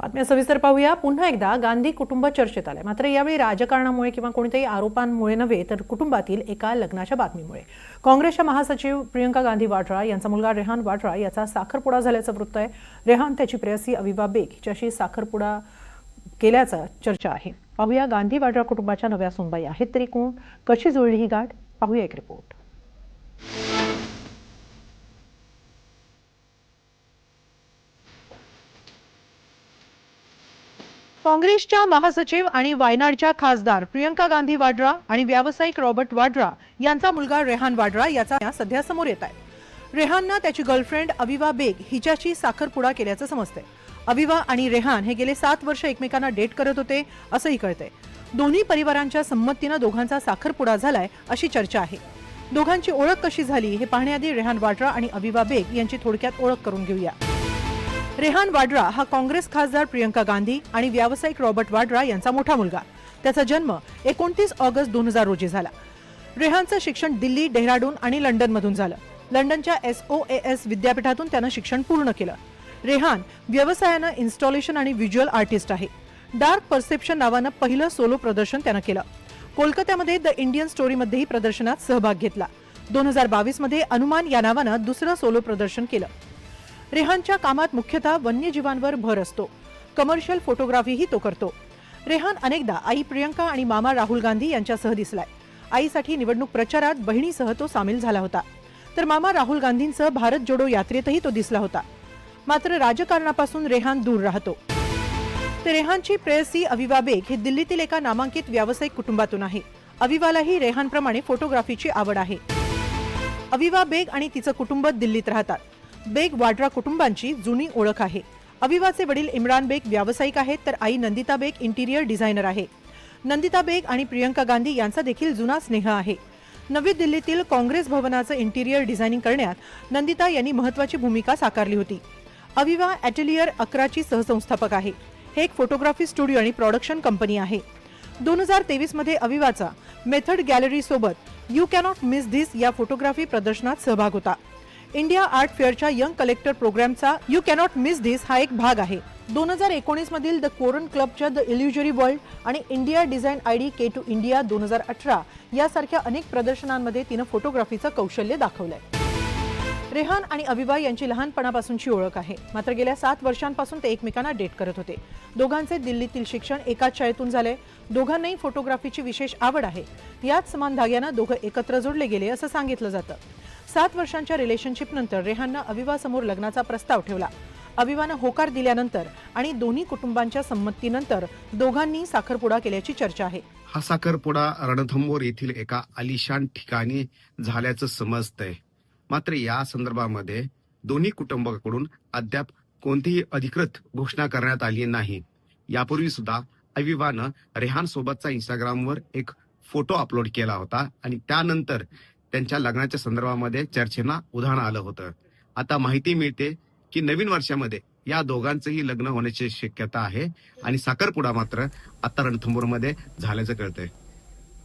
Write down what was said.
बातम्या सविस्तर पाहूया। पुन्हा एकदा गांधी कुटुंब चर्चेत आलंय, मात्र यावेळी राजकारणामुळे किंवा कोणत्याही आरोपांमुळे नव्हे तर कुटुंबातील एका लग्नाच्या बातमीमुळे। काँग्रेसच्या महासचिव प्रियंका गांधी वाड्रा यांचा मुलगा रेहान वाड्रा याचा साखरपुडा झाल्याचं वृत्त आहे। रेहान त्याची प्रेयसी अविवा बेग हिच्याशी साखरपुडा केल्याचा चर्चा आहे। पाहूया गांधी वाड्रा कुटुंबाच्या नव्या सुनबाई आहेत तरी कोण, कशी जुळली ही गाठ, पाहूया एक रिपोर्ट। काँग्रेसच्या महासचिव आणि वायनाडच्या खासदार प्रियंका गांधी वाड्रा आणि व्यावसायिक रॉबर्ट वाड्रा यांचा मुलगा रेहान वाड्रा याचा सध्या समोर येत आहे। रेहाननं त्याची गर्लफ्रेंड अविवा बेग हिच्याशी साखरपुडा केल्याचं समजतंय। अविवा आणि रेहान हे गेले 7 वर्ष एकमेकांना डेट करत होते असंही कळतंय। दोन्ही परिवारांच्या संमतीनं दोघांचा साखरपुडा झालाय अशी चर्चा आहे। दोघांची ओळख कशी झाली हे पाहण्याआधी रेहान वाड्रा आणि अविवा बेग यांची थोडक्यात ओळख करून घेऊया। रेहान वाड्रा हा काँग्रेस खासदार प्रियंका गांधी आणि व्यावसायिक रॉबर्ट वाड्रा यांचा मोठा मुलगा। त्याचा जन्म 29 ऑगस्ट 2000 रोजी झाला। रेहानचं शिक्षण दिल्ली, डेहराडून आणि लंडनमधून झालं। लंडनच्या SOAS विद्यापीठातून त्यानं शिक्षण पूर्ण केलं। रेहान व्यवसायानं इन्स्टॉलेशन आणि व्हिज्युअल आर्टिस्ट आहे। डार्क परसेप्शन नावानं पहिलं सोलो प्रदर्शन त्यानं केलं। कोलकात्यामध्ये द इंडियन स्टोरीमध्येही प्रदर्शनात सहभाग घेतला। 2022 मध्ये अनुमान या नावानं दुसरं सोलो प्रदर्शन केलं। रेहानच्या कामात मुख्यतः वन्यजीवांवर भर असतो। कमर्शियल फोटोग्राफीही तो करतो। रेहान अनेकदा आई प्रियंका आणि मामा राहुल गांधी यांच्यासह दिसलाय। आईसाठी निवडणूक प्रचारात बहिणीसह तो सामील झाला होता, तर मामा राहुल गांधींसह भारत जोडो यात्रेतही तो दिसला होता। मात्र राजकारणापासून रेहान दूर राहतो। तर रेहानची प्रेयसी अविवा बेग हे दिल्लीतील एका नामांकित व्यावसायिक कुटुंबातून आहे। अविवालाही रेहानप्रमाणे फोटोग्राफीची आवड आहे। अविवा बेग आणि तिचं कुटुंब दिल्लीत राहतात। बेग वाड्रा कुटुंबांची जुनी ओळख आहे। अविवाचे वडील इम्रान बेग व्यावसायिक आहेत, तर आई नंदिता बेग इंटिरियर डिझायनर आहे। नंदिता बेग आणि प्रियंका गांधी यांचा देखील जुना स्नेह आहे। नवी दिल्लीतील काँग्रेस भवनाचं इंटिरियर डिझायनिंग करण्यात नंदिता यांनी महत्त्वाची भूमिका साकारली होती। अविवा ॲटेलियर 11ची सहसंस्थापक आहे। हे एक फोटोग्राफी स्टुडिओ आणि प्रोडक्शन कंपनी आहे। 2023 मध्ये अविवाचा मेथड गॅलरी सोबत यू कॅनॉट मिस धिस या फोटोग्राफी प्रदर्शनात सहभाग होता। इंडिया आर्ट फेअरच्या यंग कलेक्टर प्रोग्रामचा यू कॅनॉट मिस धिस हा एक भाग आहे। 2019 मधील द कोरन क्लबच्या द इल्युजरी वर्ल्ड आणि India design ID K2 India 2018 यासारख्या अनेक प्रदर्शनांमध्ये तिनं फोटोग्राफीचं कौशल्य दाखवलंय। रेहान आणि अविवा यांची लहानपणापासूनची ओळख आहे, मात्र गेल्या 7 वर्षांपासून ते एकमेकांना डेट करत होते। दोघांचे दिल्लीतील शिक्षण एकाच शाळेतून झाले। दोघांनाही फोटोग्राफीची विशेष आवड आहे। याच समान धाग्यानं दोघं एकत्र जोडले गेले असं सांगितलं जातं। 7 वर्षांच्या रिलेशनशिप नंतर रेहाननं अविवा समोर लग्नाचा प्रस्ताव ठेवला। अविवानं होकार दिल्यानंतर आणि दोन्ही कुटुंबांच्या संमतीनंतर दोघांनी साखरपुडा केल्याची चर्चा आहे। हा साखरपुडा रणथंबोर येथील एका आलिशान ठिकाणी झाल्याचं समजतंय। मात्र या संदर्भामध्ये दोन्ही कुटुंबाकडून अद्याप कोणतीही अधिकृत घोषणा करण्यात आली नाही। यापूर्वी सुद्धा अविवानं रेहान सोबतचा इंस्टाग्रामवर एक फोटो अपलोड केला होता आणि त्यानंतर त्यांच्या लग्नाच्या संदर्भामध्ये चर्चेला उधाण आलं होतं। आता माहिती मिळते की नवीन वर्षामध्ये या दोघांचंही लग्न होण्याची शक्यता आहे आणि साखरपुडा मात्र आता रणथंबोरमध्ये झाल्याचं कळतंय।